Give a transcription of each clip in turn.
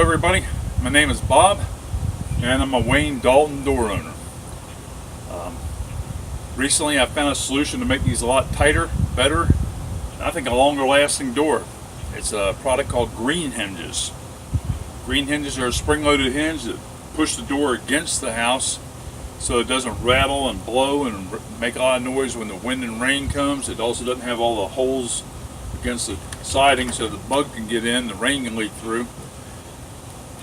everybody, my name is Bob and I'm a Wayne Dalton door owner. Recently I found a solution to make these a lot tighter, better, and I think a longer lasting door. It's a product called Green Hinges. Green Hinges are a spring-loaded hinge that push the door against the house so it doesn't rattle and blow and make a lot of noise when the wind and rain comes. It also doesn't have all the holes against the siding so the bug can get in, the rain can leak through.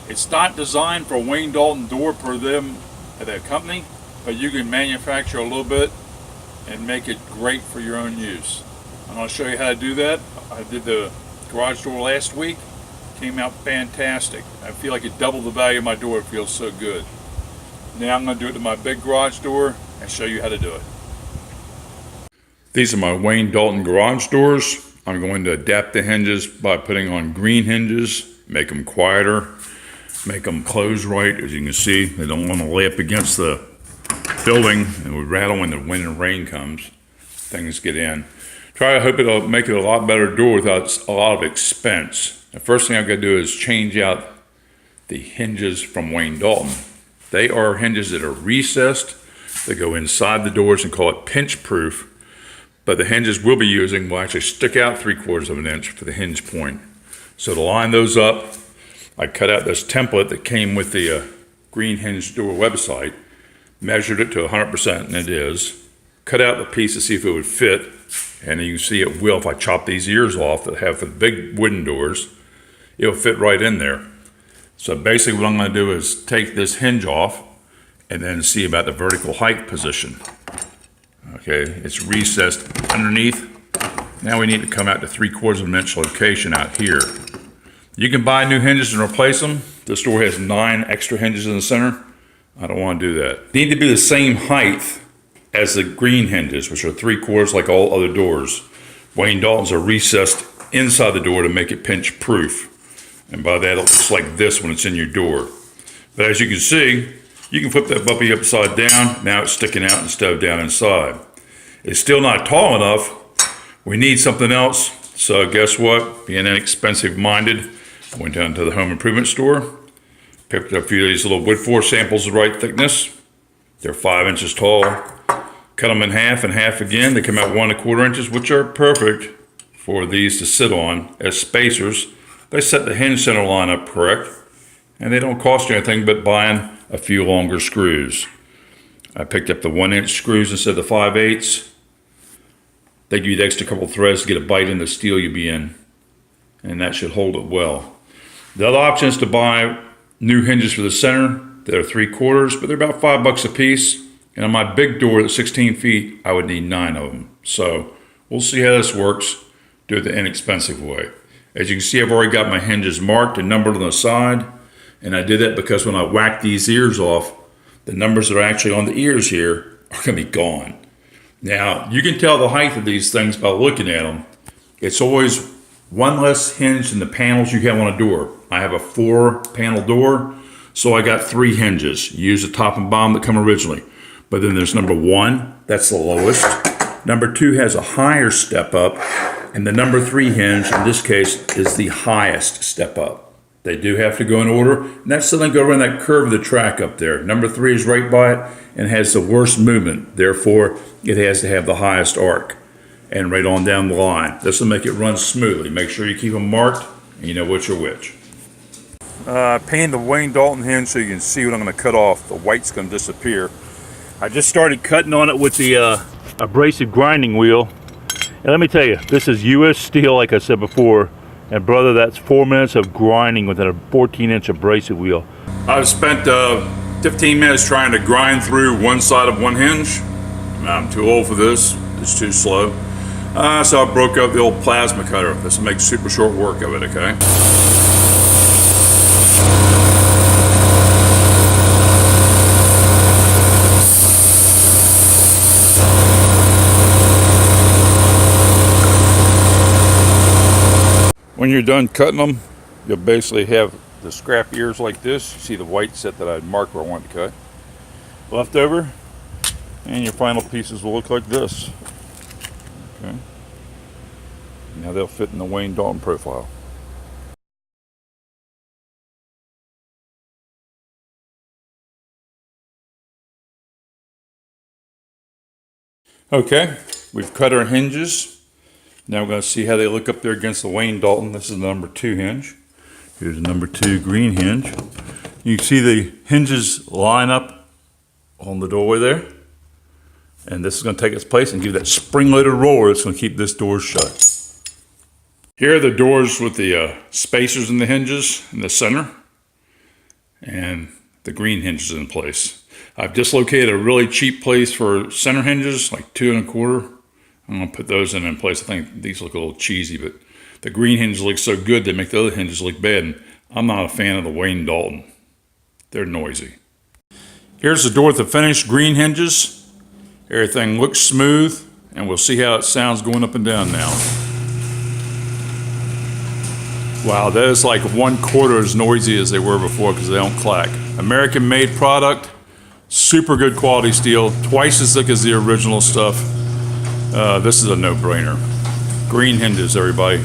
It's not designed for a Wayne Dalton door per them at that company, but you can manufacture a little bit and make it great for your own use. I'm going to show you how to do that. I did the garage door last week. Came out fantastic. I feel like it doubled the value of my door. It feels so good. Now I'm going to do it to my big garage door and show you how to do it. These are my Wayne Dalton garage doors. I'm going to adapt the hinges by putting on Green Hinges, make them quieter, make them close right. As you can see, they don't want to lay up against the building and would rattle when the wind and rain comes. Things get in. I hope it'll make it a lot better door without a lot of expense. The first thing I've got to do is change out the hinges from Wayne Dalton. They are hinges that are recessed. They go inside the doors and call it pinch proof. But the hinges we'll be using will actually stick out 3/4 of an inch for the hinge point. So to line those up, I cut out this template that came with the Green Hinge door website, measured it to 100%, and it is. Cut out the piece to see if it would fit, and you can see it will. If I chop these ears off that I have for the big wooden doors, it'll fit right in there. So basically what I'm going to do is take this hinge off and then see about the vertical height position. Okay, it's recessed underneath. Now we need to come out to 3/4 of an inch location out here. You can buy new hinges and replace them. This door has 9 extra hinges in the center. I don't want to do that. They need to be the same height as the Green Hinges, which are 3/4 like all other doors. Wayne Daltons are recessed inside the door to make it pinch proof. And by that it looks like this when it's in your door. But as you can see, you can flip that puppy upside down. Now it's sticking out instead of down inside. It's still not tall enough. We need something else. So guess what? Being inexpensive minded, I went down to the home improvement store, picked up a few of these little wood floor samples of the right thickness. They're 5 inches tall. Cut them in half and half again. They come out 1 1/4 inches, which are perfect for these to sit on as spacers. They set the hinge center line up correct, and they don't cost you anything but buying a few longer screws. I picked up the 1-inch screws instead of the 5/8. They give you the extra couple threads to get a bite in the steel you'll be in, and that should hold it well. The other option is to buy new hinges for the center. They're 3/4, but they're about $5 a piece. And on my big door that's 16 feet, I would need 9 of them. So we'll see how this works. Do it the inexpensive way. As you can see, I've already got my hinges marked and numbered on the side. And I did that because when I whack these ears off, the numbers that are actually on the ears here are going to be gone. Now, you can tell the height of these things by looking at them. It's always one less hinge than the panels you have on a door. I have a 4-panel door, so I got 3 hinges. You use the top and bottom that come originally. But then there's number 1, that's the lowest. Number 2 has a higher step up, and the number 3 hinge, in this case, is the highest step up. They do have to go in order, and that's so they go around that curve of the track up there. Number 3 is right by it and has the worst movement. Therefore, it has to have the highest arc. And right on down the line. This will make it run smoothly. Make sure you keep them marked and you know which are which. I painted the Wayne Dalton hinge so you can see what I'm going to cut off. The white's going to disappear. I just started cutting on it with the abrasive grinding wheel. And let me tell you, this is US steel like I said before. And brother, that's 4 minutes of grinding with a 14-inch abrasive wheel. I've spent 15 minutes trying to grind through one side of one hinge. I'm too old for this. It's too slow. So I broke up the old plasma cutter. This will make super short work of it, okay? When you're done cutting them, you'll basically have the scrap ears like this. You see the white set that I'd marked where I wanted to cut. Left over, and your final pieces will look like this. Okay. Now they'll fit in the Wayne Dalton profile. Okay, we've cut our hinges. Now we're going to see how they look up there against the Wayne Dalton. This is the number 2 hinge. Here's the number 2 green hinge. You can see the hinges line up on the doorway there. And this is going to take its place and give that spring-loaded roller that's going to keep this door shut. Here are the doors with the spacers in the hinges in the center. And the green hinges in place. I've dislocated a really cheap place for center hinges, like 2 1/4. I'm going to put those in place. I think these look a little cheesy, but the green hinges look so good they make the other hinges look bad. And I'm not a fan of the Wayne Dalton. They're noisy. Here's the door with the finished green hinges. Everything looks smooth, and we'll see how it sounds going up and down now. Wow, that is like 1/4 as noisy as they were before because they don't clack. American-made product, super good quality steel, twice as thick as the original stuff. This is a no-brainer. Green hinges, everybody.